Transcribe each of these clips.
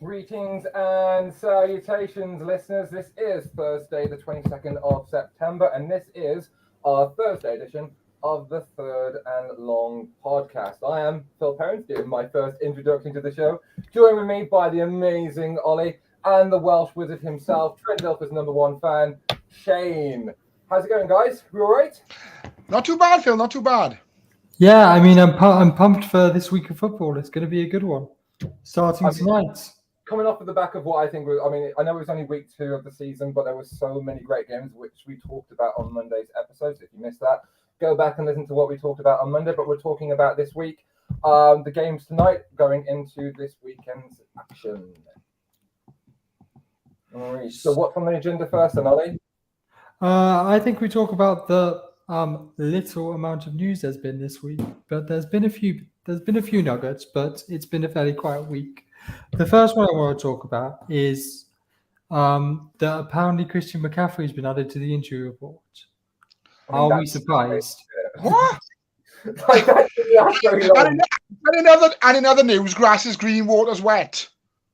Greetings and salutations, listeners. This is Thursday, the 22nd of September, and this is our Thursday edition of the Third and Long podcast. I am Phil Perrins, giving my first introduction to the show, joined with me by the amazing Ollie and the Welsh wizard himself, Trent Dilfer's #1 fan, Shane. How's it going, guys? We all right? Not too bad, Phil. Not too bad. Yeah, I mean, I'm pumped for this week of football. It's going to be a good one, starting tonight. Coming off of the back of what I think was, I know it was only week 2 of the season, but there were so many great games, which we talked about on Monday's episodes. If you missed that, go back and listen to what we talked about on Monday, but we're talking about this week, the games tonight going into this weekend's action. All right, so what's on the agenda first, then, Ollie? I think we talk about the little amount of news there's been this week, but there's been a few nuggets, but it's been a fairly quiet week. The first one I want to talk about is that apparently Christian McCaffrey has been added to the injury report. Are we surprised? What? Like, that's very long. And in other news, grass is green, water's wet.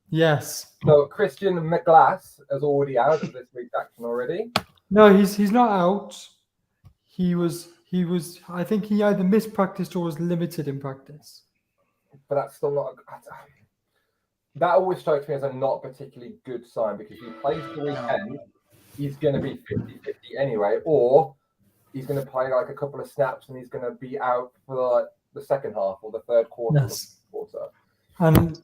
Yes. So Christian McGlass is already out of this week's action already. No, he's not out. He was. I think he either missed practice or was limited in practice. But that's still not. That always strikes me as a not particularly good sign, because if he plays the weekend, he's going to be 50-50 anyway, or he's going to play like a couple of snaps and he's going to be out for like the second half or the third quarter. Yes. And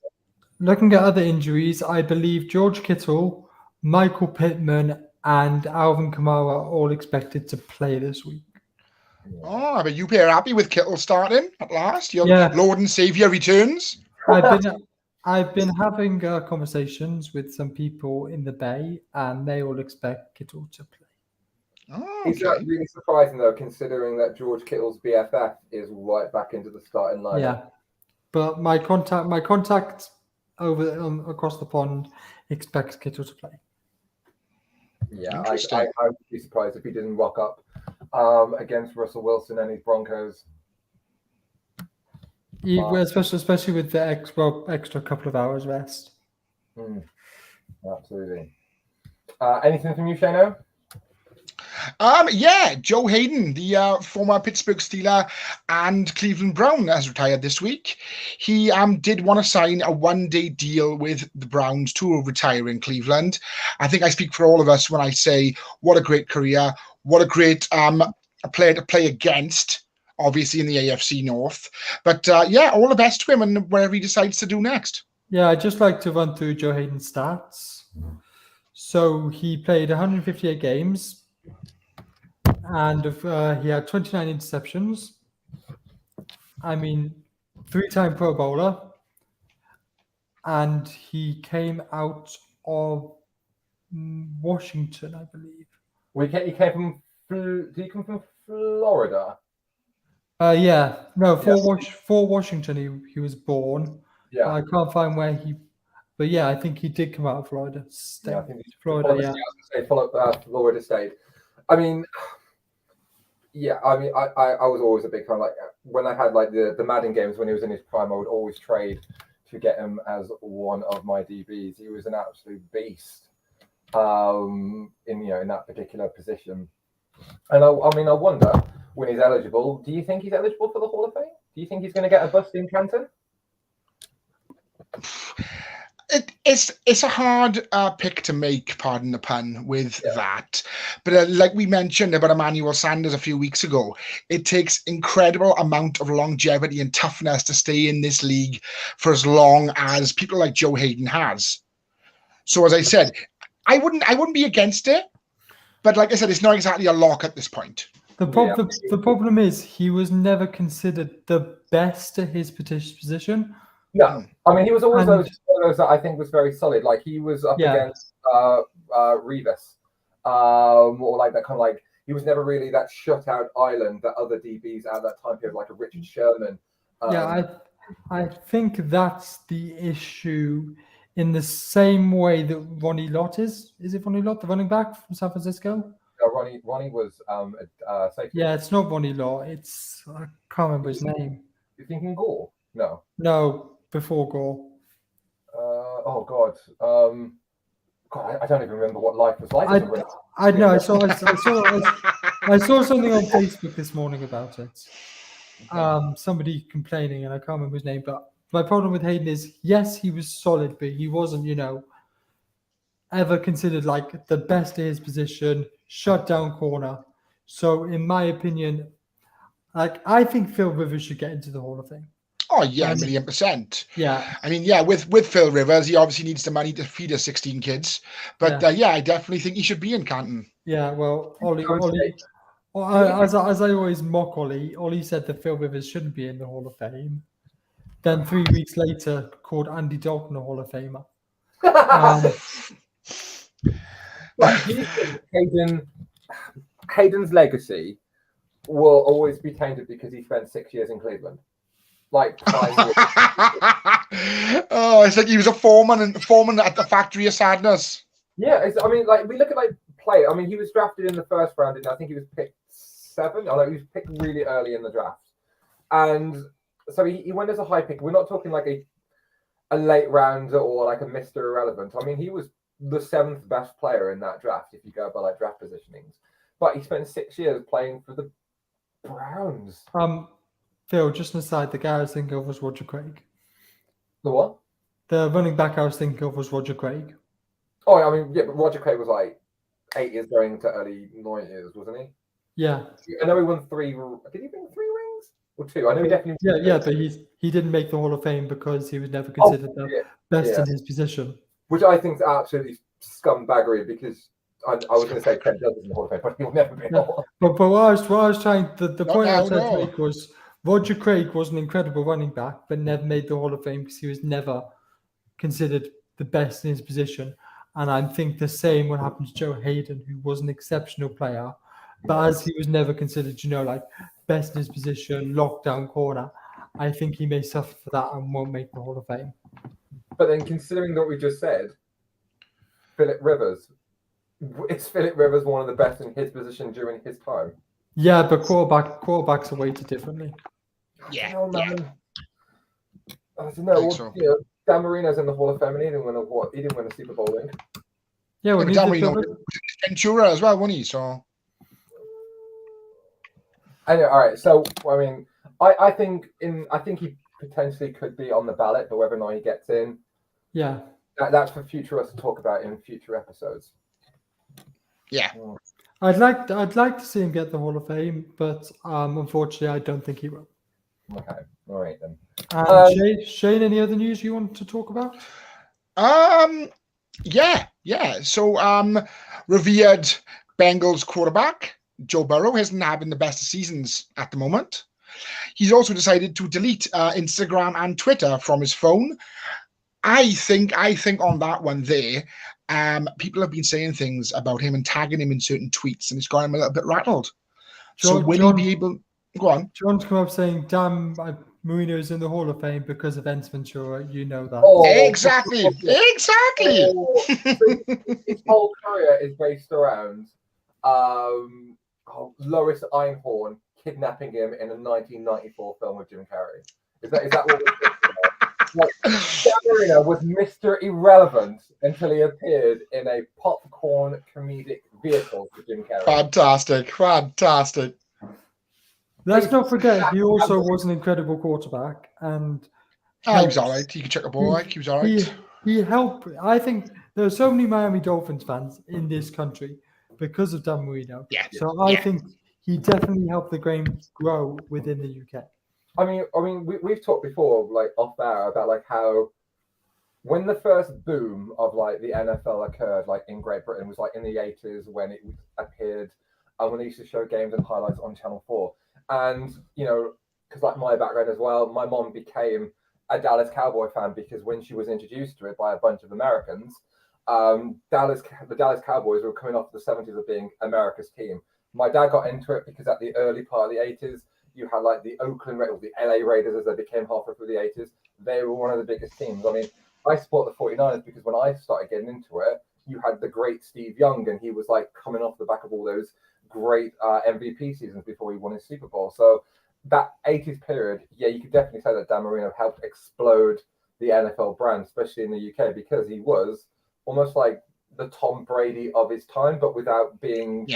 looking at other injuries, I believe George Kittle, Michael Pittman, and Alvin Kamara are all expected to play this week. Oh, but you are happy with Kittle starting at last? Your Yeah. Lord and Saviour returns? I've been having conversations with some people in the Bay, and they all expect Kittle to play. Oh, Is that okay. really surprising, though, considering that George Kittle's BFF is right back into the starting line? Yeah, but my contact over across the pond expects Kittle to play. Yeah, Interesting. I would be surprised if he didn't rock up against Russell Wilson and his Broncos. Especially with the extra couple of hours rest. Absolutely. Anything from you, Shano? Yeah, Joe Hayden, the former Pittsburgh Steeler and Cleveland Brown, has retired this week. He did want to sign a one-day deal with the Browns to retire in Cleveland. I think I speak for all of us when I say what a great career, what a great player to play against, obviously in the AFC North. But yeah, all the best to him and whatever he decides to do next. Yeah, I'd just like to run through Joe Hayden's stats. So he played 158 games. And he had 29 interceptions. I mean, 3-time Pro Bowler. And he came out of Washington, I believe. He came from. Did he come from Florida? Yeah. No, for Washington he was born. Yeah. I can't find where he. But yeah, I think he did come out of Florida State. Yeah, I think Florida, Florida, yeah. I was going to say Florida State. I mean, yeah, I was always a big fan. Like when I had like the Madden games when he was in his prime, I would always trade to get him as one of my DBs. He was an absolute beast in that particular position. And I wonder when he's eligible. Do you think he's eligible for the Hall of Fame? Do you think he's going to get a bust in Canton? It's a hard pick to make, pardon the pun, with that. But like we mentioned about Emmanuel Sanders a few weeks ago, it takes incredible amount of longevity and toughness to stay in this league for as long as people like Joe Hayden has. So as I said, I wouldn't be against it, but like I said, it's not exactly a lock at this point. The problem is he was never considered the best at his position. No, I mean he was always one of those that I think was very solid. Like he was up against Revis, or like that kind of like he was never really that shutout island that other DBs at that time period, like a Richard Sherman. I think that's the issue. In the same way that Ronnie Lott is it Ronnie Lott, the running back from San Francisco? Ronnie was a safety. Yeah, it's not Ronnie Lott. It's I can't remember his name. You're thinking Gore? No. No, before Gore. oh God, God, I don't even remember what life was like. as a Red. I know. I saw something on Facebook this morning about it. Somebody complaining, and I can't remember his name. But my problem with Hayden is, yes, he was solid, but he wasn't, ever considered like the best in his position, shut down corner. So, in my opinion, like I think Phil Rivers should get into the Hall of Fame. Oh yeah, 1,000,000%. Yeah, I mean, yeah, with Phil Rivers, he obviously needs the money to feed his 16 kids. But yeah, I definitely think he should be in Canton. yeah. Well, Ollie, as I always mock Ollie said that Phil Rivers shouldn't be in the Hall of Fame. Then 3 weeks later, called Andy Dalton a Hall of Famer. But do you think Hayden's legacy will always be tainted because he spent 6 years in Cleveland? Like 5 years. Oh, it's like he was a foreman at the Factory of Sadness. Yeah, I mean, like we look at like play. I mean, he was drafted in the first round, and I think he was picked 7. Although he was picked really early in the draft, and so he went as a high pick. We're not talking like a late rounder or like a Mr. Irrelevant. I mean, he was the 7th best player in that draft if you go by like draft positionings. But he spent 6 years playing for the Browns. Phil, just an aside, the guy I was thinking of was Roger Craig. The what? The running back I was thinking of was Roger Craig. Oh, I mean, yeah, but Roger Craig was like 8 years going to early 9 years, wasn't he? Yeah. I know he won 3. Did he win 3 rings or 2? I know he definitely. Yeah, but he didn't make the Hall of Fame because he was never considered the best in his position. Which I think is absolutely scumbaggery because I was going to say Trent Dilfer's in the Hall of Fame, but he'll never be. But what I was trying, the point I was trying to make was Roger Craig was an incredible running back, but never made the Hall of Fame because he was never considered the best in his position. And I think the same will happen to Joe Hayden, who was an exceptional player, but as he was never considered, like best in his position, lockdown corner, I think he may suffer for that and won't make the Hall of Fame. But then, considering what we just said, Philip Rivers, is Philip Rivers one of the best in his position during his time? Yeah, but quarterbacks are weighted differently. Yeah, I don't know. So. Dan Marino's in the Hall of Fame, and he didn't win a Super Bowl ring. Yeah, but Dan Marino was Ventura as well, wasn't he? So. Anyway, all right. So I mean, I think he potentially could be on the ballot, but whether or not he gets in, that's for future us to talk about in future episodes. Yeah. I'd like to see him get the Hall of Fame, but unfortunately, I don't think he will. Okay, all right then. Shane, any other news you want to talk about? Yeah. So, revered Bengals quarterback Joe Burrow isn't having the best of seasons at the moment. He's also decided to delete Instagram and Twitter from his phone. I think on that one there, people have been saying things about him and tagging him in certain tweets, and it's got him a little bit rattled. So will he be able? Go on. John's come up saying, "Damn, Marino's in the Hall of Fame because of Vince Ventura." You know that. Oh, exactly. Oh, his whole career is based around Lois Einhorn kidnapping him in a 1994 film with Jim Carrey. Is that what we're talking about? Like, Dan Marino was Mr. Irrelevant until he appeared in a popcorn comedic vehicle with Jim Carrey. Fantastic. Let's not forget, he also was an incredible quarterback, and he was all right. He could check a ball. He was all right. He helped. I think there are so many Miami Dolphins fans in this country because of Dan Marino. Yeah. So I think he definitely helped the game grow within the UK. I mean, we've talked before, like off air, about like how when the first boom of like the NFL occurred, like in Great Britain, was like in the 80s when it appeared, and when they used to show games and highlights on Channel 4. And, because like my background as well, my mom became a Dallas Cowboy fan because when she was introduced to it by a bunch of Americans, the Dallas Cowboys were coming off the 70s of being America's team. My dad got into it because at the early part of the 80s, you had like the Oakland Raiders, the LA Raiders as they became halfway through the 80s. They were one of the biggest teams. I mean, I support the 49ers because when I started getting into it, you had the great Steve Young, and he was like coming off the back of all those great MVP seasons before he won his Super Bowl. So that 80s period, you could definitely say that Dan Marino helped explode the NFL brand, especially in the UK, because he was almost like the Tom Brady of his time, but without being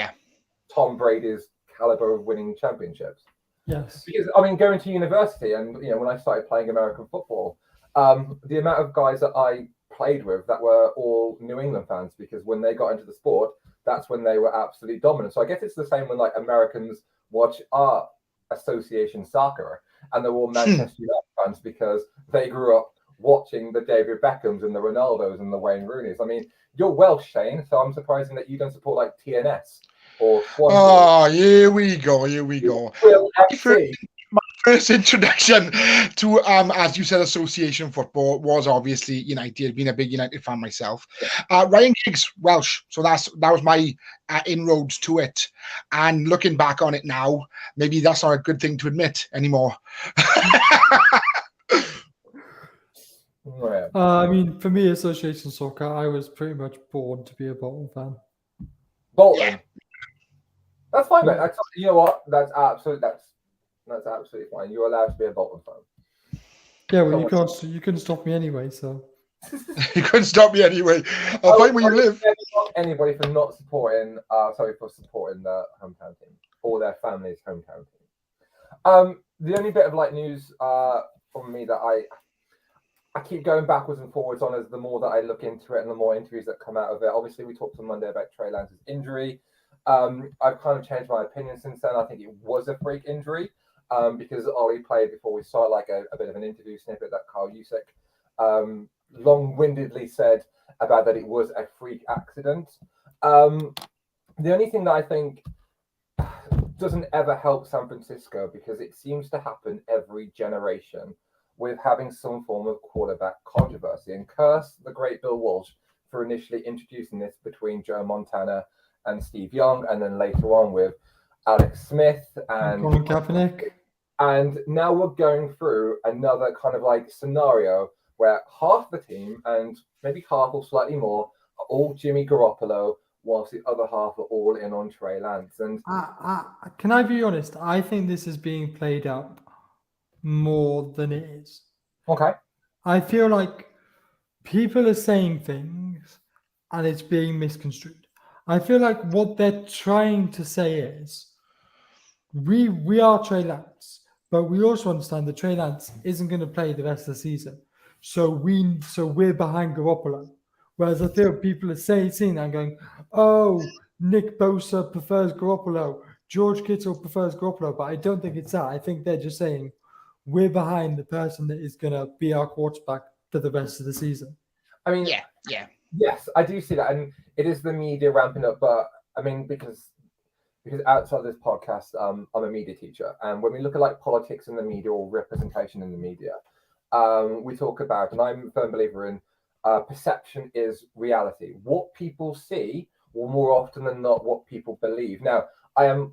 Tom Brady's caliber of winning championships. Yes. Because I mean, going to university and when I started playing American football, the amount of guys that I played with that were all New England fans, because when they got into the sport, that's when they were absolutely dominant. So I guess it's the same when like Americans watch our association soccer and they're all Manchester United fans because they grew up watching the David Beckhams and the Ronaldos and the Wayne Rooneys. I mean, you're Welsh, Shane, so I'm surprised that you don't support like TNS or Swansea. Oh, here we go. Will FC. My first introduction to, as you said, association football was obviously United. Being a big United fan myself. Ryan Giggs, Welsh, so that was my inroads to it. And looking back on it now, maybe that's not a good thing to admit anymore. I mean, for me, association soccer, I was pretty much born to be a Bolton fan. Bolton. Yeah. That's fine, mate. You know what? That's absolutely fine. You're allowed to be a Bolton fan. Yeah, well, you couldn't stop me anyway, so. You couldn't stop me anyway. I'll find where you live. Anybody for not supporting, for supporting the hometown team or their family's hometown team. The only bit of like news from me that I keep going backwards and forwards on as the more that I look into it and the more interviews that come out of it. Obviously, we talked on Monday about Trey Lance's injury. I've kind of changed my opinion since then. I think it was a freak injury because Ollie played before we started like a bit of an interview snippet that Carl Usyk long-windedly said about that it was a freak accident. The only thing that I think doesn't ever help San Francisco, because it seems to happen every generation, with having some form of quarterback controversy, and curse the great Bill Walsh for initially introducing this between Joe Montana and Steve Young, and then later on with Alex Smith and Colin Kaepernick. And now we're going through another kind of like scenario where half the team, and maybe half or slightly more, are all Jimmy Garoppolo, whilst the other half are all in on Trey Lance. And can I be honest? I think this is being played up more than it is. Okay. I feel like people are saying things and it's being misconstrued. I feel like what they're trying to say is we are Trey Lance, but we also understand that Trey Lance isn't going to play the rest of the season. So we're behind Garoppolo. Whereas I feel people are seeing that and going, oh, Nick Bosa prefers Garoppolo, George Kittle prefers Garoppolo, but I don't think it's that. I think they're just saying we're behind the person that is going to be our quarterback for the rest of the season. I mean, yeah. Yes, I do see that, and it is the media ramping up. But I mean, because outside of this podcast, I'm a media teacher, and when we look at like politics in the media or representation in the media, we talk about, and I'm a firm believer in, perception is reality. What people see, or more often than not, what people believe. Now, I am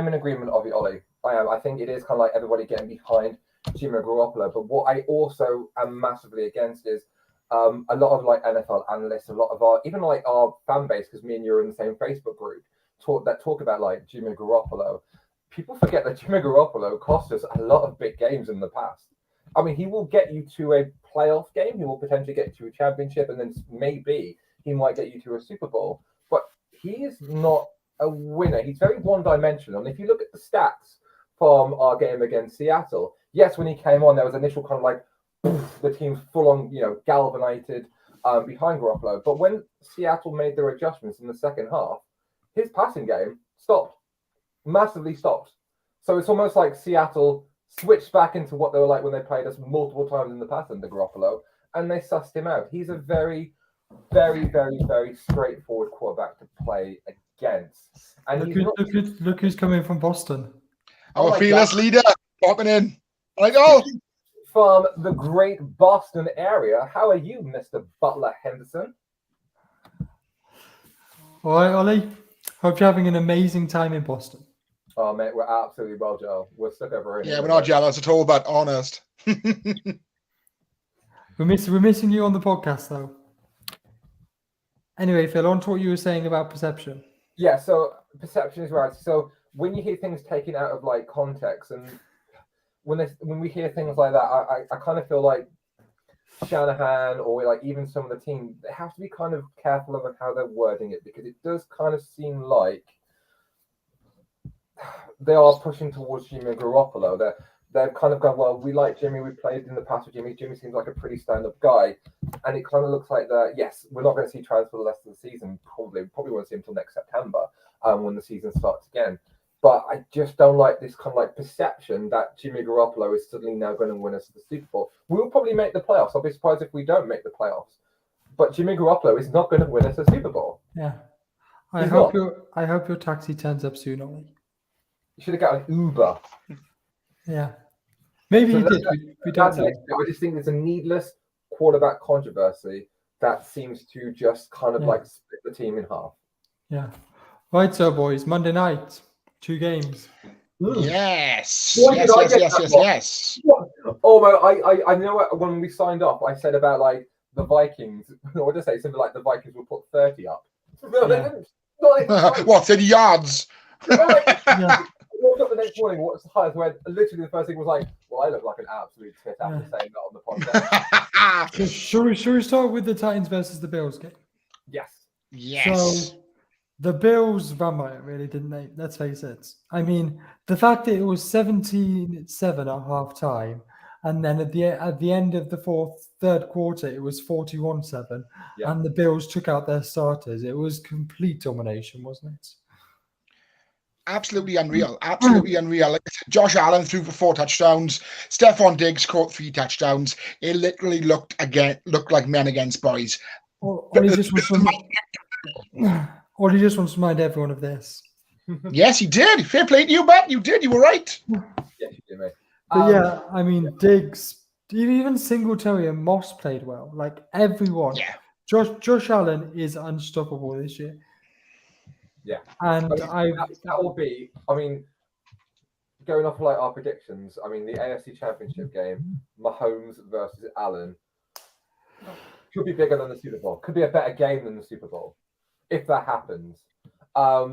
in agreement of it, Ollie. I think it is kind of like everybody getting behind Jimmy Garoppolo. But what I also am massively against is a lot of like NFL analysts, a lot of our fan base, because me and you are in the same Facebook group, talk about like Jimmy Garoppolo. People forget that Jimmy Garoppolo cost us a lot of big games in the past. I mean, he will get you to a playoff game. He will potentially get you to a championship, and then maybe he might get you to a Super Bowl. But he is not a winner. He's very one-dimensional. And if you look at the stats from our game against Seattle, yes, when he came on, there was initial kind of like the team's full-on, galvanized behind Garoppolo. But when Seattle made their adjustments in the second half, his passing game stopped, massively stopped. So it's almost like Seattle switched back into what they were like when they played us multiple times in the past under Garoppolo, and they sussed him out. He's a very, very, very, very straightforward quarterback to play against. And look who's coming from Boston. Our fearless leader popping in. Like, oh, from the great Boston area. How are you, Mr. Butler Henderson? All right, Ollie. Hope you're having an amazing time in Boston. Oh, mate, we're absolutely well, Joe. We're stuck over here. Yeah, we're not jealous at all, but honest. We're missing you on the podcast, though. Anyway, Phil, on to what you were saying about perception. Yeah, so perception is right. So when you hear things taken out of like context, and when we hear things like that, I kind of feel like Shanahan or like even some of the team, they have to be kind of careful of how they're wording it, because it does kind of seem like they are pushing towards Jimmy Garoppolo. They've kind of gone, well, we like Jimmy, we played in the past with Jimmy. Jimmy seems like a pretty stand-up guy. And it kind of looks like that, yes, we're not going to see Travis for the rest of the season. Probably won't see him until next September when the season starts again. But I just don't like this kind of like perception that Jimmy Garoppolo is suddenly now going to win us the Super Bowl. We'll probably make the playoffs. I'll be surprised if we don't make the playoffs. But Jimmy Garoppolo is not going to win us a Super Bowl. Yeah. I He's hope not. your taxi turns up soon, Ollie. You should have got an Uber. Yeah. Maybe So he did. We don't That's know. it. I just think there's a needless quarterback controversy that seems to just kind of Yeah. like split the team in half. Yeah. Right, so boys, Monday night, 2 games. Yes. Why Yes, did I yes, get yes, that yes, wrong? yes. Oh my! I know when we signed off, I said about like the Vikings. What did I say? Something like the Vikings will put 30 up. No, they Yeah. didn't. Not What, 30 yards? I Yeah. woke up the next morning, what's the highest? Where literally the first thing was like, "Well, I look like an absolute tit after saying that on the podcast." So should we start with the Titans versus the Bills game? Yes. Yes. So the Bills ran by it, really, didn't they? Let's face it. I mean, the fact that it was 17-7 at half time, and then at the end of the third quarter, it was 41-7, Yeah. and the Bills took out their starters. It was complete domination, wasn't it? Absolutely unreal. Absolutely unreal. Like I said, Josh Allen threw for 4 touchdowns. Stephon Diggs caught 3 touchdowns. It literally looked like men against boys. Ollie just wants to remind everyone of this. Yes, he did. Fair play to you, but you did. You were right. Yes, you did, mate. But yeah, I mean, Diggs, even Singletary and Moss played well. Like everyone. Yeah. Josh Allen is unstoppable this year. Yeah. And that will be. I mean, going off like our predictions. I mean, the AFC Championship game, Mahomes versus Allen, could be bigger than the Super Bowl. Could be a better game than the Super Bowl, if that happens. I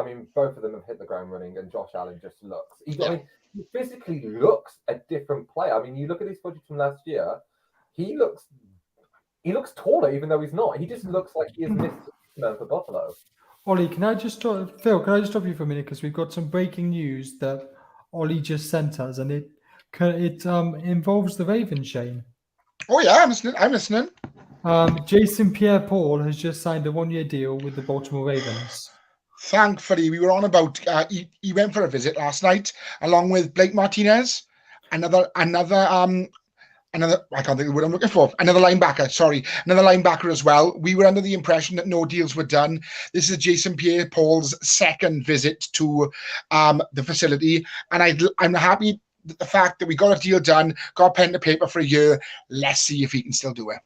mean, both of them have hit the ground running, and Josh Allen just looks. He physically looks a different player. I mean, you look at his footage from last year. He looks taller, even though he's not. He just looks like he is missed man for Buffalo. Ollie, can I just stop you for a minute, because we've got some breaking news that Ollie just sent us, and it involves the Ravens, Shane. Oh yeah, I'm listening. Jason Pierre-Paul has just signed a 1-year deal with the Baltimore Ravens. Thankfully, we were on about. He went for a visit last night, along with Blake Martinez, another. I can't think of the word I'm looking for. Another linebacker as well. We were under the impression that no deals were done. This is Jason Pierre-Paul's second visit to the facility, and I'm happy that the fact that we got a deal done, got pen to paper for a year. Let's see if he can still do it.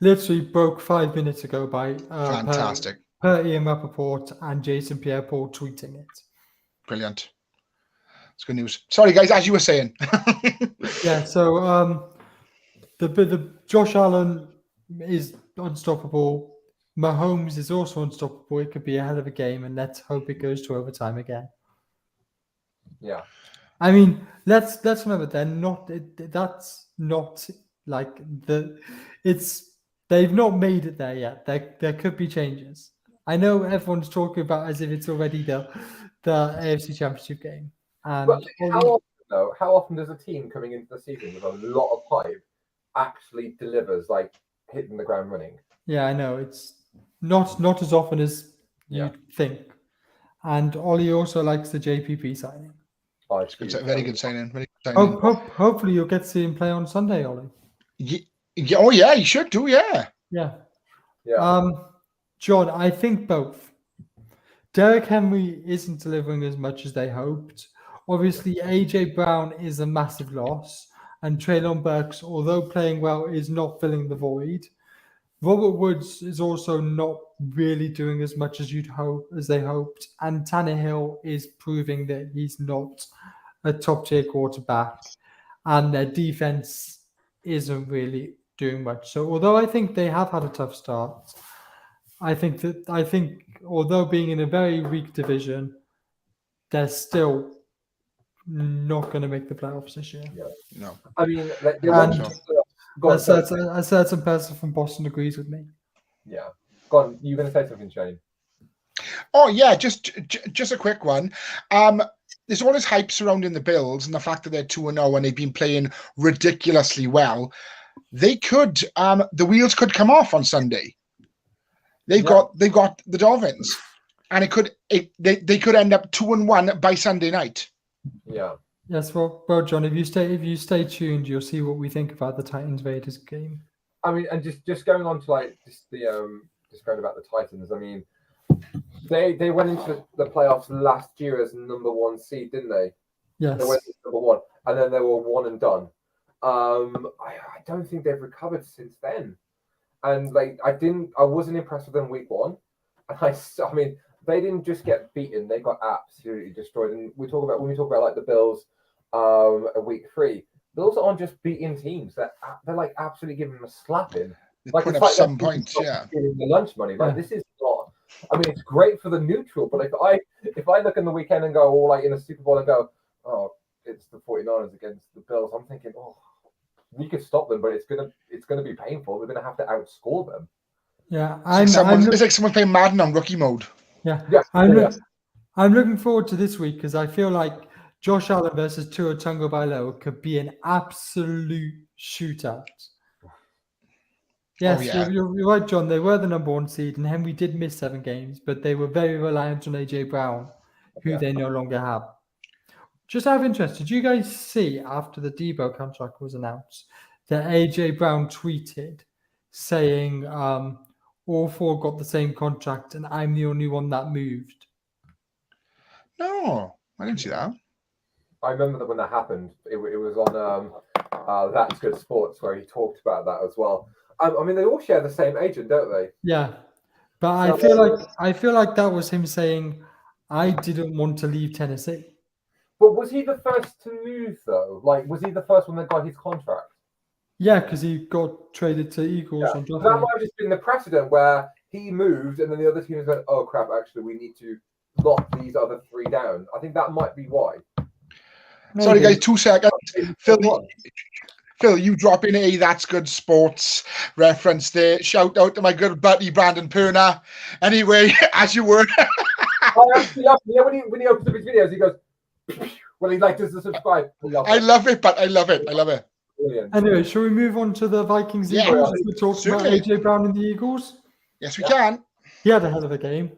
Literally broke 5 minutes ago by Fantastic. Per Ian Rappaport and Jason Pierre-Paul tweeting it. Brilliant. It's good news. Sorry, guys, as you were saying. Yeah, so the Josh Allen is unstoppable. Mahomes is also unstoppable. It could be a hell of a game, and let's hope it goes to overtime again. Yeah. I mean, let's remember that's not like they've not made it there yet. There could be changes. I know everyone's talking about as if it's already the AFC Championship game. But how often does a team coming into the season with a lot of hype actually delivers, like hitting the ground running? Yeah, I know. It's not as often as you'd think. And Ollie also likes the JPP signing. Very good signing. Very good signing. Hopefully you'll get to see him play on Sunday, Ollie. Yeah, oh yeah, you should do, yeah. Yeah. Yeah. John, I think both. Derrick Henry isn't delivering as much as they hoped. Obviously, AJ Brown is a massive loss, and Treylon Burks, although playing well, is not filling the void. Robert Woods is also not really doing as much as they hoped, and Tannehill is proving that he's not a top-tier quarterback, and their defense isn't really doing much. So, although I think they have had a tough start, I think although being in a very weak division, they're still not going to make the playoffs this year. Yeah. No. I mean, Go on, sorry. A certain person from Boston agrees with me. Yeah. Go on. You're going to say something, Shane? Oh yeah, just a quick one. There's all this hype surrounding the Bills and the fact that they're 2-0 and they've been playing ridiculously well. They could, the wheels could come off on Sunday. They've got the Dolphins, and they could end up 2-1 by Sunday night. Yeah. Yes, well, John, if you stay tuned, you'll see what we think about the Titans Raiders game. I mean, and just going on to like just going about the Titans. I mean, they went into the playoffs last year as number 1 seed, didn't they? Yes. They went into number 1, and then they were 1 and done. I don't think they've recovered since then. And like I wasn't impressed with them week 1. And I mean, they didn't just get beaten; they got absolutely destroyed. And when we talk about like the Bills, week 3, Bills aren't just beating teams; they're like absolutely giving them a slapping. Like it's like some points, yeah. Giving the lunch money, like this is not. I mean, it's great for the neutral, but if I look in the weekend and go, or like in a Super Bowl and go, oh, it's the 49ers against the Bills, I'm thinking, oh, we could stop them, but it's gonna be painful. We're gonna have to outscore them. Yeah, it's like someone playing Madden on rookie mode. Yeah, I'm looking forward to this week because I feel like Josh Allen versus Tua Tagovailoa could be an absolute shootout. Yes, you're right, John. They were the number 1 seed, and Henry did miss 7 games, but they were very reliant on AJ Brown, who they no longer have. Just out of interest, did you guys see after the Debo contract was announced that AJ Brown tweeted saying all 4 got the same contract and I'm the only one that moved? No, I didn't see that. I remember that when that happened, it was on That's Good Sports where he talked about that as well. I mean, they all share the same agent, don't they? Yeah, but I feel like that was him saying, "I didn't want to leave Tennessee." But was he the first to move though? Like, was he the first one that got his contract? Yeah, because he got traded to Eagles on draft. That might have just been the precedent where he moved, and then the other teams went, "Oh crap! Actually, we need to lock these other 3 down." I think that might be why. Maybe. Sorry, guys, 2 seconds. Phil, you drop in a That's Good Sports reference there. Shout out to my good buddy Brandon Perna. Anyway, as you were. I actually love it. When he opens up his videos, he goes, well, he like does the subscribe. I love it. Brilliant. Anyway, shall we move on to the Vikings Eagles? We talked about AJ Brown and the Eagles. Yes, we can. He had a hell of a game,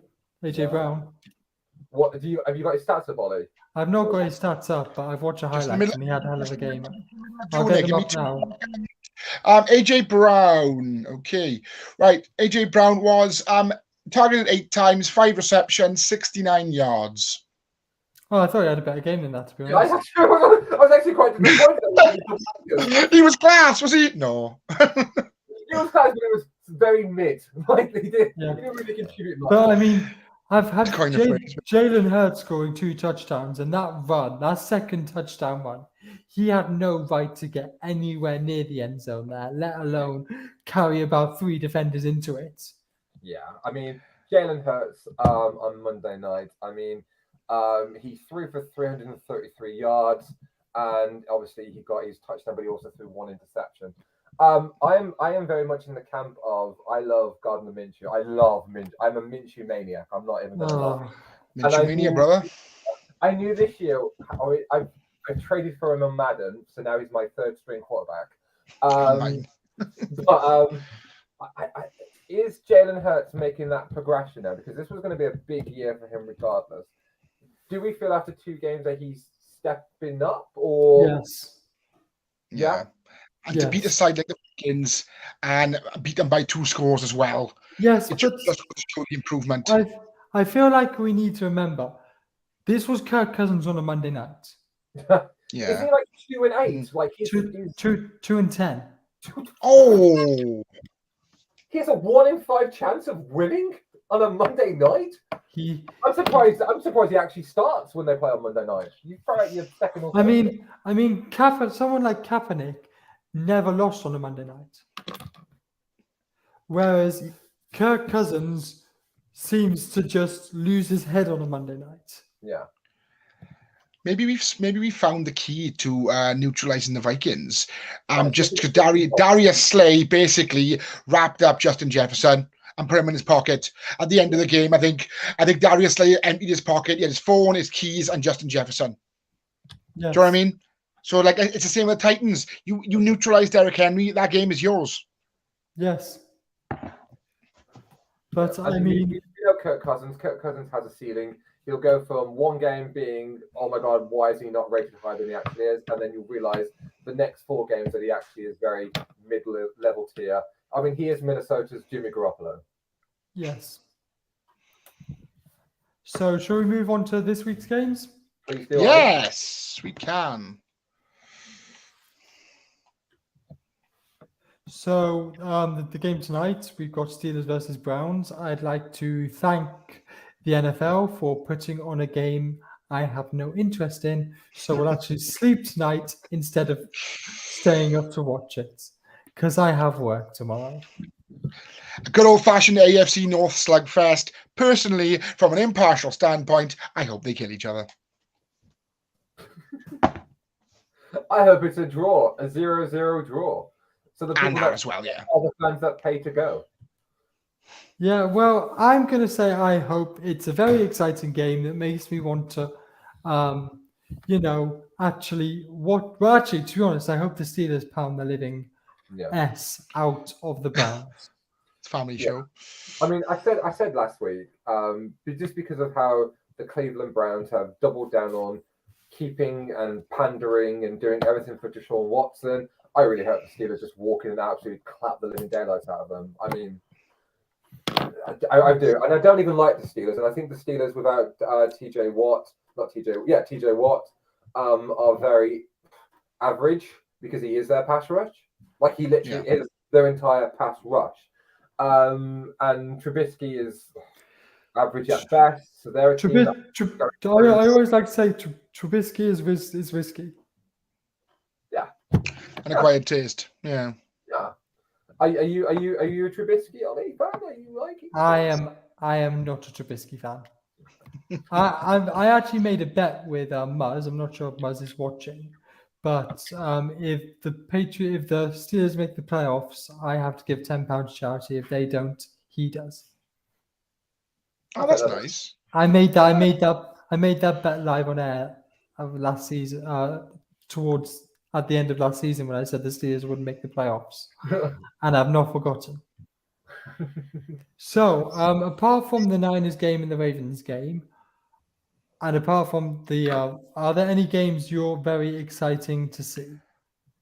AJ Brown. What have you got his stats up, Ollie? I've not got his stats up, but I've watched the highlights and he had a hell of a game. I'll get them up now. AJ Brown. Okay. Right. AJ Brown was targeted 8 times, 5 receptions, 69 yards. Oh, I thought he had a better game than that, to be honest. I was actually quite disappointed. He was class, was he? No. He was class, but it was very mid. Like he didn't really contribute much. But I mean, I've had Jalen Hurts scoring 2 touchdowns, and that second touchdown one, he had no right to get anywhere near the end zone there, let alone carry about 3 defenders into it. Yeah, I mean, Jalen Hurts on Monday night, I mean, he threw for 333 yards, and obviously he got his touchdown, but he also threw 1 interception. I am very much in the camp of I love Gardner Minshew. I love Minshew. I'm a Minshew maniac. I'm not even gonna lie. Minshew mania, brother. I knew this year I traded for him on Madden, so now he's my 3rd string quarterback. Is Jalen Hurts making that progression now? Because this was going to be a big year for him regardless. Do we feel after 2 games that he's stepping up? Or yes. Yeah. And to beat a side like the Vikings and beat them by 2 scores as well. Yes, it just shows the improvement. I feel like we need to remember this was Kirk Cousins on a Monday night. Yeah. Isn't he like 2-8? Like he's 2-10. Oh. He has a 1 in 5 chance of winning on a Monday night. I'm surprised he actually starts when they play on Monday night. You try out your second. I mean, someone like Kaepernick never lost on a Monday night, whereas Kirk Cousins seems to just lose his head on a Monday night. Yeah. maybe we found the key to neutralizing the Vikings. Oh, Just because Darius Slay basically wrapped up Justin Jefferson and put him in his pocket at the end of the game. I think Darius Slay emptied his pocket. He had his phone, his keys, and Justin Jefferson. Yes. Do you know what I mean? So like it's the same with the Titans. You neutralize Derrick Henry, that game is yours. Yes. But I And mean, you know Kirk Cousins. Kirk Cousins has a ceiling. He'll go from one game being, oh my God, why is he not rated higher than he actually is? And then you'll realize the next 4 games that he actually is very mid-level tier. I mean, he is Minnesota's Jimmy Garoppolo. yes. So shall we move on to this week's games? Please do. Yes, we can. So the game tonight, we've got Steelers versus Browns. I'd like to thank the NFL for putting on a game I have no interest in, so we'll actually sleep tonight instead of staying up to watch it, because I have work tomorrow. A good old-fashioned AFC North slugfest. Personally, from an impartial standpoint, I hope they kill each other. I hope it's a draw, a 0-0 draw. So the And people that that as well, yeah. are the fans that pay to go. Yeah, well, I'm going to say I hope it's a very exciting game that makes me want to, actually what. Well, actually, to be honest, I hope the Steelers pound the living S out of the Browns. It's a family show. I mean, I said last week, just because of how the Cleveland Browns have doubled down on keeping and pandering and doing everything for Deshaun Watson, I really hope the Steelers just walk in and absolutely clap the living daylights out of them. I mean, I do, and I don't even like the Steelers, and I think the Steelers without TJ Watt, are very average because he is their pass rush. Like he literally is their entire pass rush. And Trubisky is average at best. So they're a team I always like to say Trubisky is risky. Yeah. And a quiet taste. Yeah. Yeah. Are you a Trubisky Ollie fan? Are you liking? I am not a Trubisky fan. I actually made a bet with Muzz. I'm not sure if Muzz is watching, but if the Steelers make the playoffs, I have to give £10 charity. If they don't, he does. Oh, that's nice. I made that bet live on air of last season. Towards at the end of last season when I said the Steelers wouldn't make the playoffs, and I've not forgotten. So, apart from the Niners game and the Ravens game, and apart from the, are there any games you're very exciting to see?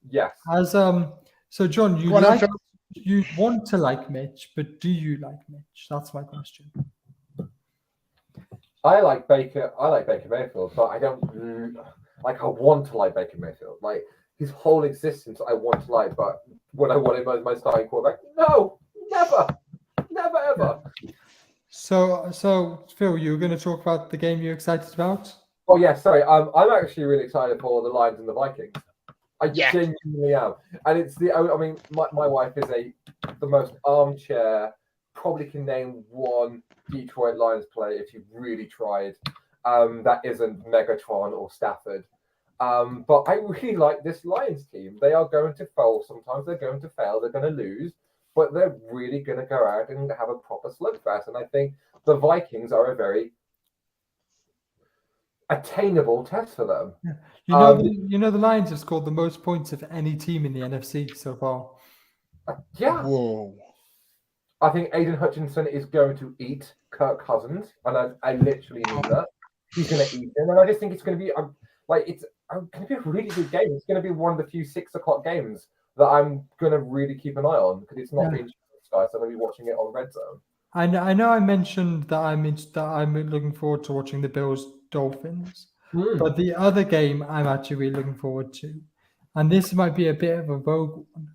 Yes. So John, you want to like Mitch, but do you like Mitch? That's my question. I like Baker Mayfield, but I don't I want to like Baker Mayfield. Like his whole existence, I want to like, but when I want him as my starting quarterback, no, never, ever. So Phil, you were going to talk about the game you're excited about? Oh yeah, sorry. I'm actually really excited for the Lions and the Vikings. I genuinely am, and it's I mean, my wife is the most armchair. Probably can name one Detroit Lions play if you really tried. That isn't Megatron or Stafford. But I really like this Lions team. They are going to fail sometimes. They're going to fail. They're going to lose. But they're really going to go out and have a proper slugfest. And I think the Vikings are a very attainable test for them. Yeah. The Lions have scored the most points of any team in the NFC so far. Yeah. Whoa. I think Aiden Hutchinson is going to eat Kirk Cousins, and I literally mean that. He's going to eat him, and I just think it's going to be it's going to be a really good game. It's going to be one of the few 6 o'clock games that I'm going to really keep an eye on because it's not being Sky, so I'm going to be watching it on Red Zone. I know I mentioned that I'm looking forward to watching the Bills Dolphins, but the other game I'm actually really looking forward to, and this might be a bit of a rogue one,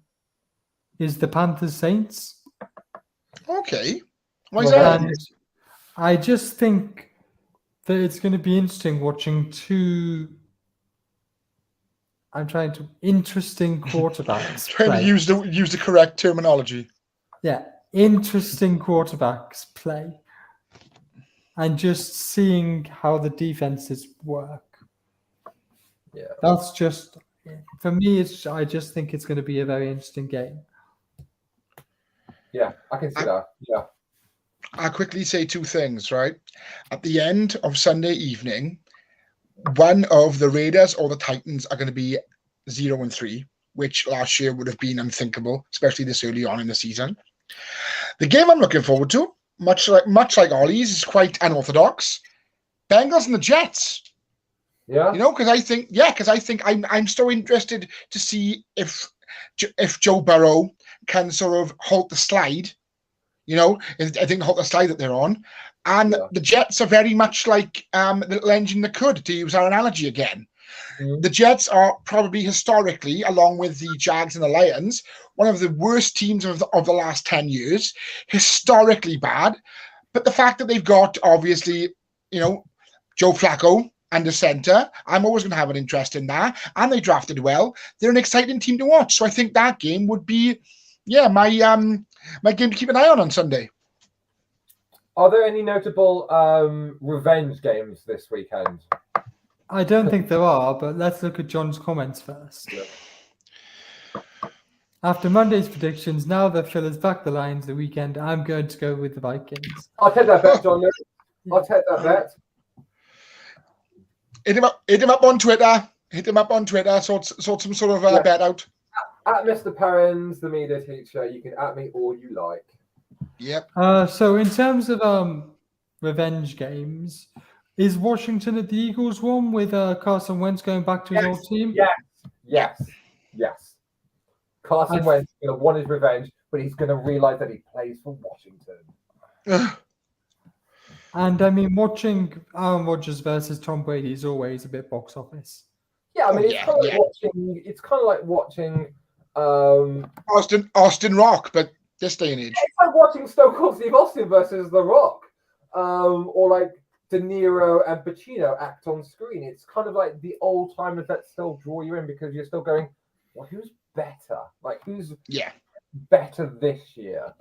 is the Panthers Saints. Okay. Why is that? And I just think that it's going to be interesting watching two. I'm trying to interesting quarterbacks. Trying to use the correct terminology. Yeah, interesting quarterbacks play, and just seeing how the defenses work. That's just for me. I just think it's going to be a very interesting game. Yeah, I can see that. Yeah. I'll quickly say two things, right? At the end of Sunday evening, one of the Raiders or the Titans are going to be 0-3, which last year would have been unthinkable, especially this early on in the season. The game I'm looking forward to, much like Ollie's, is quite unorthodox. Bengals and the Jets. Yeah. Because I think I'm so interested to see if Joe Burrow can sort of halt the slide. I think halt the slide that they're on. And the Jets are very much like the little engine that could, to use our analogy again. Mm-hmm. The Jets are probably historically, along with the Jags and the Lions, one of the worst teams of the last 10 years, historically bad. But the fact that they've got, obviously, Joe Flacco and the center, I'm always going to have an interest in that. And they drafted well. They're an exciting team to watch. So I think that game would be, my game to keep an eye on Sunday. Are there any notable revenge games this weekend? I don't think there are, but let's look at John's comments first. Yeah. After Monday's predictions, now that Phil has backed the Lions the weekend, I'm going to go with the Vikings. I'll take that bet, John. I'll take that bet. Hit him up on Twitter. Sort some sort of bet out. At Mr. Perrins, the media teacher, you can at me all you like. Yep. So in terms of revenge games, is Washington at the Eagles one with Carson Wentz going back to his old team? Yes. Carson Wentz is going to want his revenge, but he's going to realize that he plays for Washington. And I mean, watching Aaron Rodgers versus Tom Brady is always a bit box office. Yeah, I mean, it's kind of like watching Austin Rock, but this day and age. It's like watching Stone Cold Steve Austin versus The Rock, or like De Niro and Pacino act on screen. It's kind of like the old timers that still draw you in because you're still going, well, who's better? Like, who's better this year?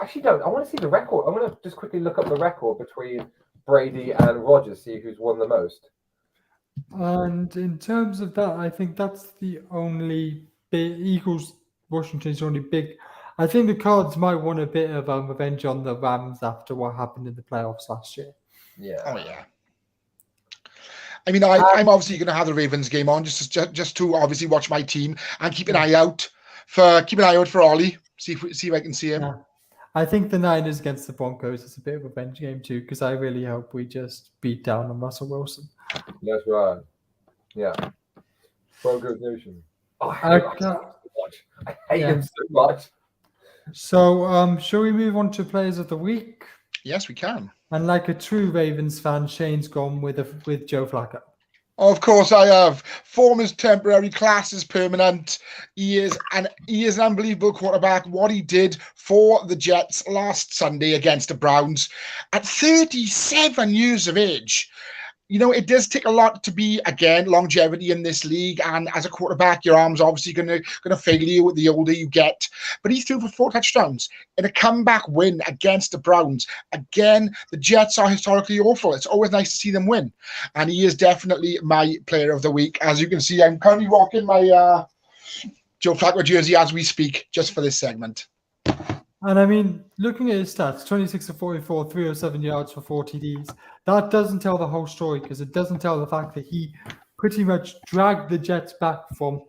Actually, don't. I want to see the record. I'm going to just quickly look up the record between Brady and Rodgers, see who's won the most. And in terms of that, I think that's the only big Eagles. Washington's only big. I think the Cards might want a bit of revenge on the Rams after what happened in the playoffs last year. Yeah. Oh yeah. I mean, I'm obviously going to have the Ravens game on just to obviously watch my team and keep an eye out for Ollie. See if I can see him. Yeah. I think the Niners against the Broncos is a bit of a revenge game too, because I really hope we just beat down on Russell Wilson. That's right. Yeah. Broncos Nation. Oh, I hate him so much. So, shall we move on to players of the week? Yes, we can. And like a true Ravens fan, Shane's gone with Joe Flacco. Of course I have. Form is temporary, class is permanent. He is an unbelievable quarterback. What he did for the Jets last Sunday against the Browns at 37 years of age. It does take a lot to be, again, longevity in this league. And as a quarterback, your arm's obviously going to fail you the older you get. But he threw for 4 touchdowns in a comeback win against the Browns. Again, the Jets are historically awful. It's always nice to see them win. And he is definitely my player of the week. As you can see, I'm currently rocking my Joe Flacco jersey as we speak, just for this segment. And I mean, looking at his stats, 26 to 44, 307 yards for 4 TDs. That doesn't tell the whole story because it doesn't tell the fact that he pretty much dragged the Jets back from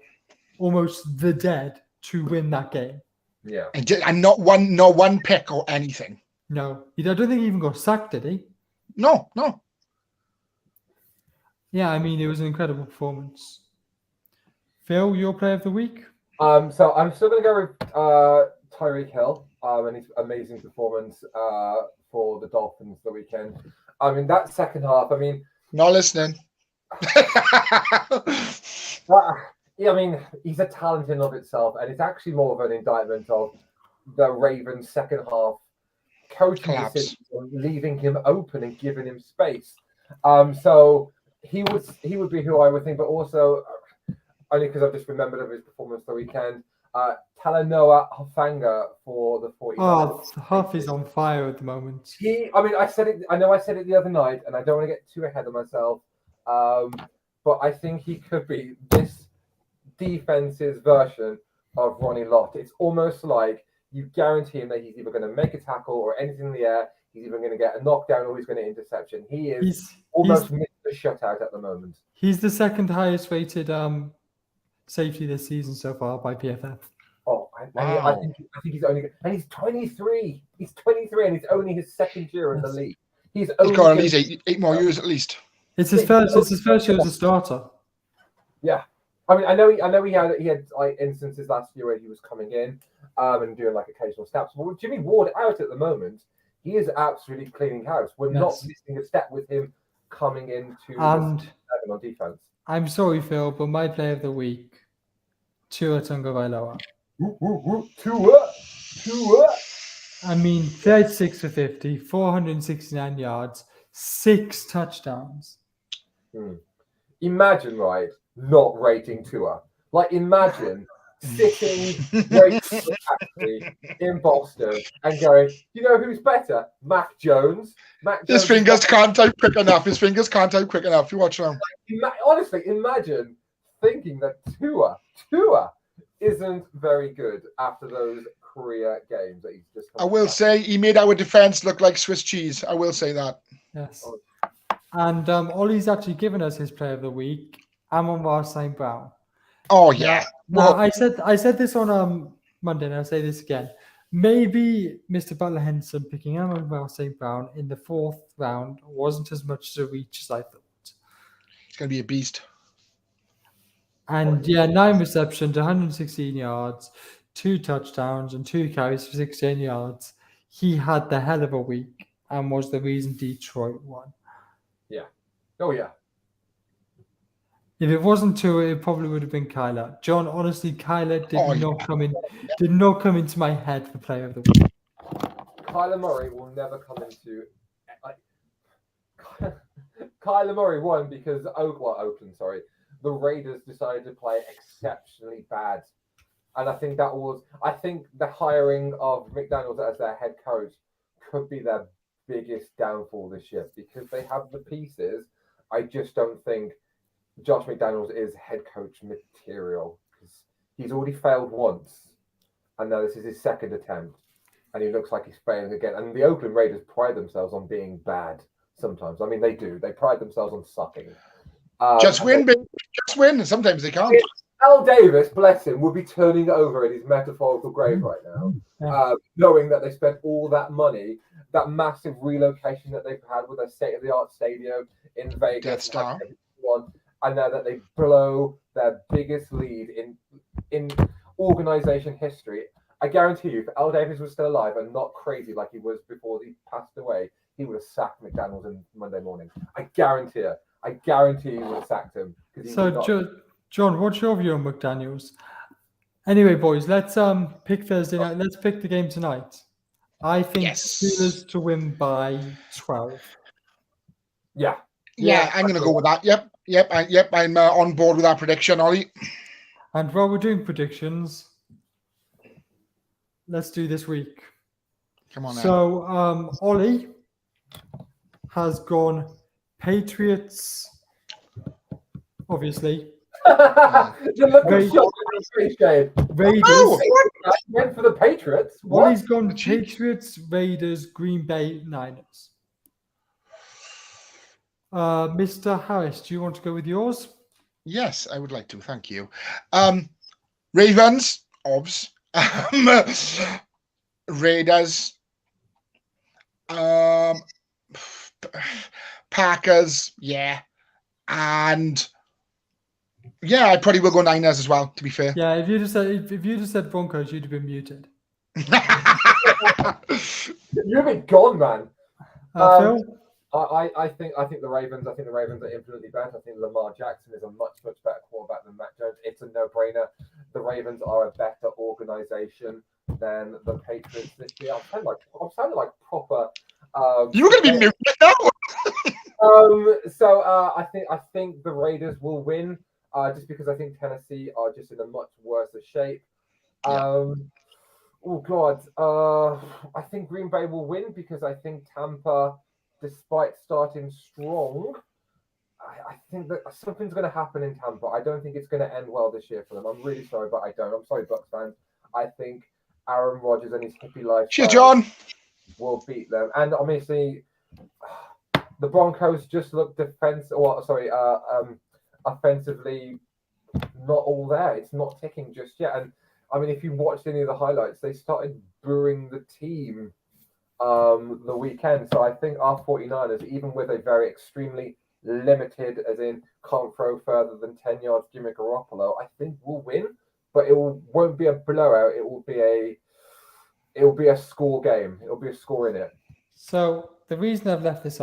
almost the dead to win that game. Yeah, and not one pick or anything. No, I don't think he even got sacked, did he? No. Yeah, I mean, it was an incredible performance. Phil, your player of the week? So I'm still going to go with Tyreek Hill and his amazing performance for the Dolphins the weekend. I mean, that second half, not listening. I mean, he's a talent in and of itself, and it's actually more of an indictment of the Ravens' second half coaching decisions, leaving him open and giving him space. So he would be who I would think, but also only because I've just remembered of his performance the weekend. Talanoa Hufanga for the 49ers. Oh, Huff is on fire at the moment. I know I said it the other night, and I don't want to get too ahead of myself. But I think he could be this defense's version of Ronnie Lott. It's almost like you guarantee him that he's either going to make a tackle or anything in the air. He's either going to get a knockdown or he's going to interception. He is almost Mr. Shutout at the moment. He's the second highest rated safety this season so far by PFF. Oh, I think he's only, and he's 23. He's 23, and it's only his second year in the league. He's got at least eight more years at least. It's his first. It's his first year as a starter. Yeah, I mean, I know he had like instances last year where he was coming in and doing like occasional snaps. But with Jimmy Ward out at the moment, he is absolutely cleaning house. We're not missing a step with him coming into on defense. I'm sorry, Phil, but my player of the week, Tua Tagovailoa. Tua. I mean, 36 for 50, 469 yards, 6 touchdowns. Imagine, right, not rating Tua. Like, imagine sitting waiting in Boston and going, you know who's better? Mac Jones. His fingers can't type quick enough. You watch now. Honestly, imagine thinking that Tua isn't very good after those career games that he's just. I will say he made our defense look like Swiss cheese. I will say that. Yes. And Ollie's actually given us his player of the week, Amon-Ra St. Brown. Oh yeah. Now, I said this on Monday, and I'll say this again. Maybe Mr. Butler Henson picking Amon-Ra St. Brown in the 4th round wasn't as much as a reach as I thought. He's going to be a beast. And 9 receptions, 116 yards, 2 touchdowns, and 2 carries for 16 yards. He had the hell of a week and was the reason Detroit won. Yeah. Oh yeah. If it wasn't Tua, it probably would have been Kyler. John, honestly, Kyler did not come into my head for player of the week. Kyler Murray will never come into. Kyler Murray won because Oakland. Sorry, the Raiders decided to play exceptionally bad, and I think the hiring of McDaniels as their head coach could be their biggest downfall this year because they have the pieces. I just don't think Josh McDaniels is head coach material because he's already failed once, and now this is his second attempt, and he looks like he's failing again. And the Oakland Raiders pride themselves on being bad sometimes. I mean, they do. They pride themselves on sucking. Just win, baby. Just win. Sometimes they can't. Al Davis, bless him, will be turning over in his metaphorical grave right now, knowing that they spent all that money, that massive relocation that they've had with a state-of-the-art stadium in Vegas. Death Star. And now that they blow their biggest lead in organization history, I guarantee you, if Al Davis was still alive and not crazy like he was before he passed away, he would have sacked McDaniels on Monday morning. I guarantee it. I guarantee he would have sacked him. So, John, what's your view on McDaniels? Anyway, boys, let's pick Thursday night. Let's pick the game tonight. I think Steelers to win by 12. Yeah, I'm going to go with that. Yep. I'm on board with that prediction, Ollie. And while we're doing predictions, let's do this week. Come on now. So, Ollie has gone Patriots, obviously. You look at Raiders. Went for the Patriots. Ollie's gone Patriots, Raiders, Green Bay, Niners. Mr. Harris, do you want to go with yours? Yes, I would like to. Thank you. Ravens, obs. Raiders. Packers, yeah. And I probably will go Niners as well, to be fair. Yeah, if you just said Broncos, you'd have been muted. You've been gone, man. Phil? I think the Ravens. I think the Ravens are infinitely better. I think Lamar Jackson is a much better quarterback than Mac Jones. It's a no-brainer. The Ravens are a better organization than the Patriots this year. I'm sounding like proper. You're going to be muted now. I think the Raiders will win. Just because I think Tennessee are just in a much worse shape. I think Green Bay will win because I think Tampa, despite starting strong, I think that something's going to happen in Tampa. I don't think it's going to end well this year for them. I'm really sorry, but I don't. I'm sorry, Bucks fans. I think Aaron Rodgers and his hippie lifestyle Cheers, John. will beat them. And obviously, the Broncos just look offensively not all there. It's not ticking just yet. And I mean, if you watched any of the highlights, they started booing the team the weekend. So I think our 49ers, even with a very extremely limited, as in can't throw further than 10 yards, Jimmy Garoppolo, I think will win, but won't be a blowout. It will be a score game. It'll be a score in it. So the reason I've left this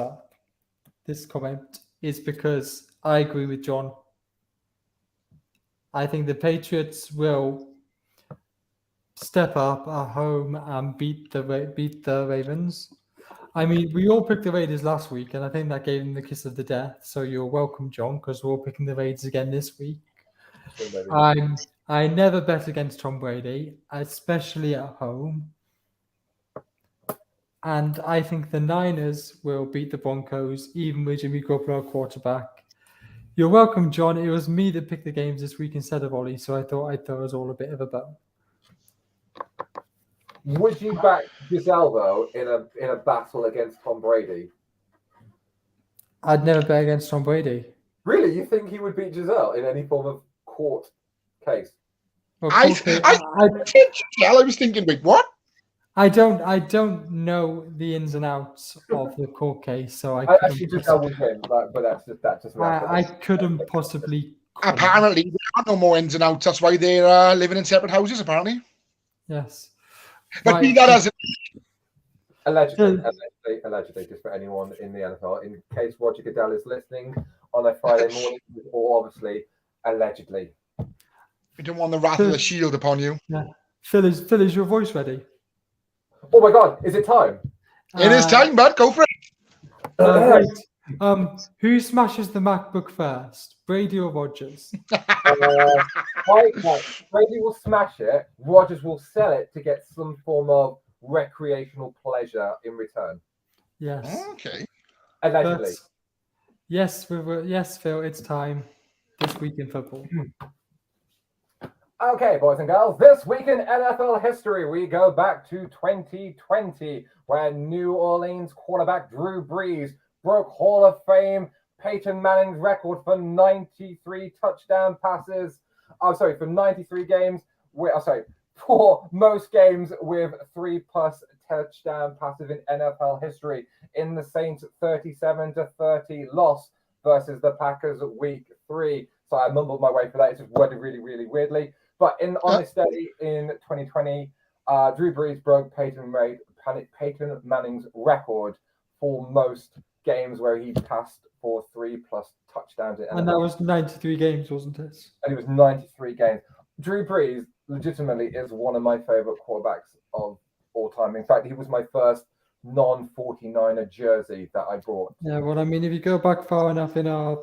comment, is because I agree with John. I think the Patriots will step up at home and beat the Ravens. I mean, we all picked the Raiders last week, and I think that gave them the kiss of the death. So you're welcome, John, because we're all picking the Raiders again this week. I never bet against Tom Brady, especially at home. And I think the Niners will beat the Broncos, even with Jimmy Garoppolo quarterback. You're welcome, John. It was me that picked the games this week instead of Ollie, so I thought I'd throw us all a bit of a bone. Would you back Giselle though in a battle against Tom Brady? I'd never bet against Tom Brady. Really, you think he would beat Giselle in any form of court case? Well, I was thinking, wait, what? I don't know the ins and outs of the court case, so I actually Giselle would win, but that's just I couldn't possibly. Apparently, there are no more ins and outs. That's why they're living in separate houses, apparently. Yes. But be that as it allegedly, just for anyone in the NFL, in case Roger Goodell is listening on a Friday morning, or obviously, allegedly. We don't want the wrath of the shield upon you. Yeah. Phil, is your voice ready? Oh my God, is it time? It is time, bud. Go for it. Wait. Who smashes the MacBook first, Brady or Rodgers? Brady will smash it. Rodgers will sell it to get some form of recreational pleasure in return. Yes. Okay. Allegedly. Yes, yes, Phil. It's time. This week in football. Okay, boys and girls, this week in NFL history, we go back to 2020, where New Orleans quarterback Drew Brees broke Hall of Fame Peyton Manning's record for 93 touchdown passes. For 93 games. For most games with 3+ touchdown passes in NFL history in the Saints' 37-30 loss versus the Packers week 3. So I mumbled my way for that. It's just worded really, really weirdly. But on this day in 2020, Drew Brees broke Peyton Manning's record for most games where he passed for 3+ touchdowns. And that was 93 games, wasn't it? And it was 93 games. Drew Brees legitimately is one of my favorite quarterbacks of all time. In fact, he was my first non-49er jersey that I bought. Yeah, well, I mean, if you go back far enough in our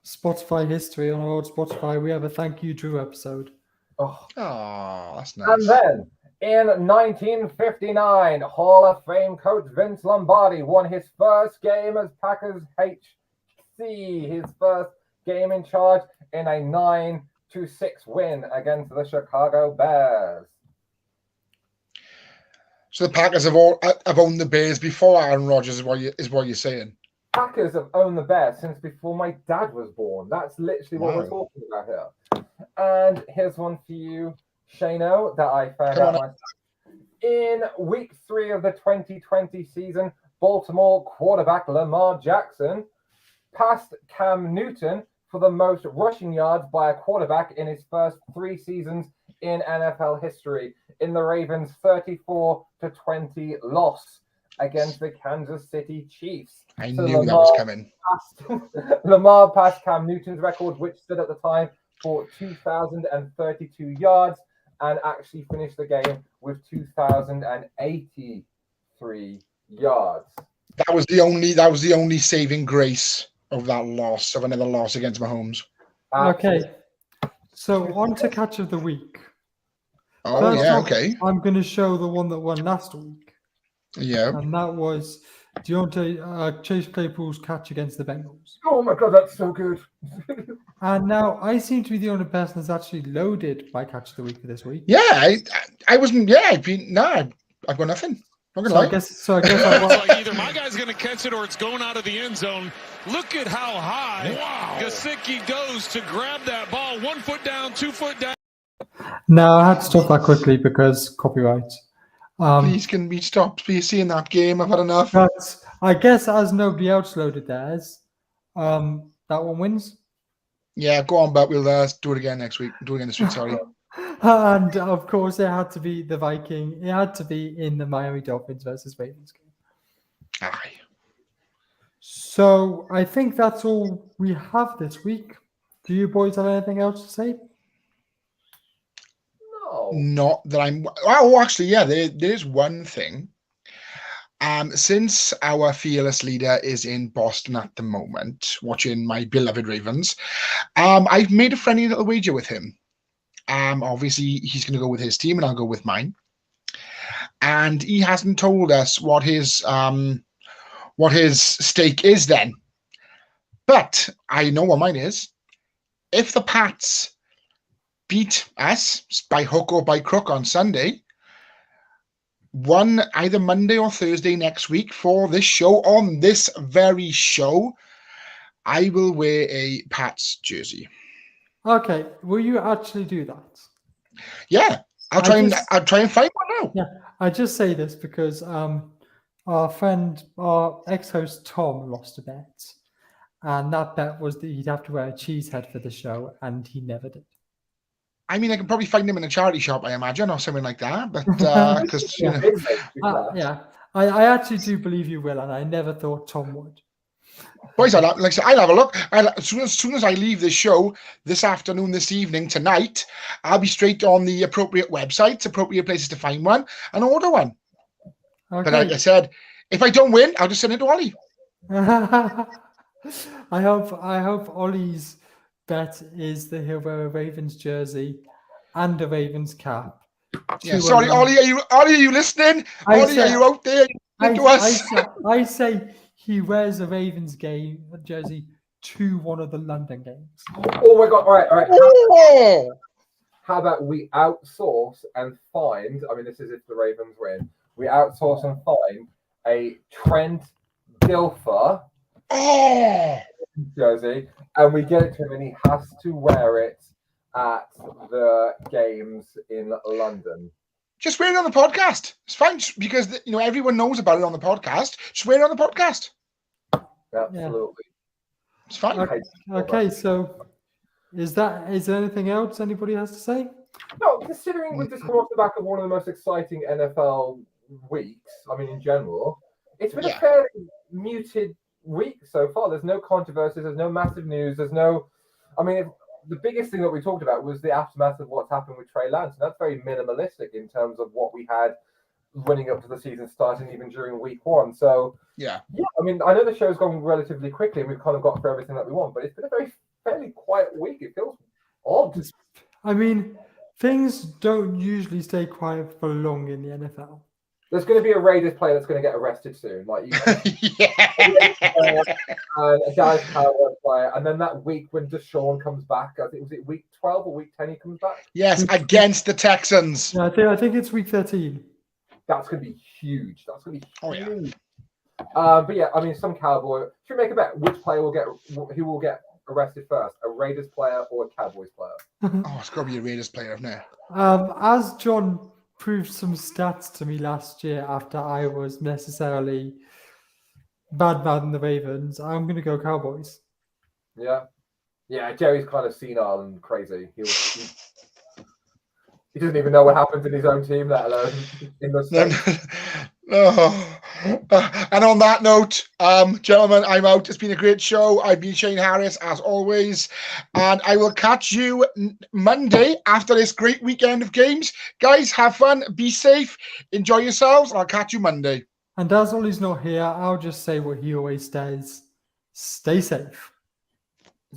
Spotify history, on our old Spotify, we have a Thank You, Drew episode. Oh, that's nice. And then, in 1959, Hall of Fame coach Vince Lombardi won his first game as Packers HC, his first game in charge in a 9-6 win against the Chicago Bears. So the Packers have owned the Bears before Aaron Rodgers, is what you're saying? Packers have owned the Bears since before my dad was born. That's literally what we're talking about here. And here's one for you, Shano, that I found out myself. In week 3 of the 2020 season, Baltimore quarterback Lamar Jackson passed Cam Newton for the most rushing yards by a quarterback in his first 3 seasons in NFL history in the Ravens' 34-20 loss against the Kansas City Chiefs. I knew that was coming. Lamar passed Cam Newton's record, which stood at the time for 2,032 yards, and actually finished the game with 2,083 yards. That was the only saving grace of that loss, of another loss against Mahomes. Okay, so on to catch of the week. Oh, first okay. I'm going to show the one that won last week. Yeah. And that was Chase Claypool's catch against the Bengals. Oh my god, that's so good. And now I seem to be the only person that's actually loaded my catch of the week for this week. Yeah, I wasn't. Yeah, I've got nothing. Not gonna So lie. I guess I It's like either my guy's going to catch it or it's going out of the end zone. Look at how high Gesicki goes to grab that ball. 1 foot down, 2 foot down. Now I had to stop that quickly because copyright. Please, can we stop seeing that game? I've had enough. But I guess as nobody else loaded theirs, that one wins. Yeah, go on, but we'll do it again next week. Do it again this week. Sorry. And of course, it had to be the Viking. It had to be in the Miami Dolphins versus Ravens game. Aye. So I think that's all we have this week. Do you boys have anything else to say? No. Not that I'm. Oh, actually, yeah. There's one thing. Since our fearless leader is in Boston at the moment, watching my beloved Ravens, I've made a friendly little wager with him. Obviously, he's going to go with his team, and I'll go with mine. And he hasn't told us what his stake is then. But I know what mine is. If the Pats beat us by hook or by crook on Sunday, either Monday or Thursday next week for this show, on this very show, I will wear a Pats jersey. Okay, will you actually do that? Yeah, I'll try and find one now. Yeah, I just say this because our ex-host Tom lost a bet, and that bet was that he'd have to wear a cheese head for the show, and he never did. I mean, I can probably find him in a charity shop, I imagine, or something like that. But because Yeah, I actually do believe you will, and I never thought Tom would. boys, I'll have a look. As soon as I leave this show this afternoon, this evening, tonight, I'll be straight on the appropriate websites, appropriate places to find one, and order one. Okay. But like I said, if I don't win, I'll just send it to Ollie. I hope Ollie's bet is that he'll wear a Ravens jersey and a Ravens cap. Yeah, sorry, Ollie, are you listening? Ollie, are you out there? I say he wears a Ravens jersey to one of the London games. Oh my god! All right. Oh! How about we outsource and find? I mean, this is if the Ravens win. We outsource and find a Trent Dilfer jersey, and we get it to him, and he has to wear it at the games in London. Just wear it on the podcast. It's fine because everyone knows about it on the podcast. Just wear it on the podcast. Absolutely. It's fine. Okay, so is there anything else anybody has to say? No, considering we've just come off the back of one of the most exciting NFL weeks, I mean, in general, it's been a fairly muted week so far. There's no controversies, there's no massive news, the biggest thing that we talked about was the aftermath of what's happened with Trey Lance, and that's very minimalistic in terms of what we had running up to the season starting even during week one. So I mean, I know the show's gone relatively quickly and we've kind of got through everything that we want, but it's been a fairly quiet week. It feels odd. I mean, things don't usually stay quiet for long in the NFL. There's going to be a Raiders player that's going to get arrested soon, like a Dallas Cowboys player, and then that week when Deshaun comes back, I think was it week 12 or week 10 he comes back? Yes, against the Texans. Yeah, I think it's week 13. That's going to be huge. That's going to be huge. Oh, but yeah, I mean, some Cowboy. Should we make a bet? Which player who will get arrested first? A Raiders player or a Cowboys player? It's got to be a Raiders player, isn't it? As John proved some stats to me last year after I was necessarily bad-mouthing the Ravens, I'm going to go Cowboys. Yeah. Jerry's kind of senile and crazy. He doesn't even know what happens in his own team, let alone in the States. And on that note, gentlemen, I'm out. It's been a great show. I've been Shane Harris, as always. And I will catch you Monday after this great weekend of games. Guys, have fun. Be safe. Enjoy yourselves. I'll catch you Monday. And as Ollie's not here, I'll just say what he always says. Stay safe.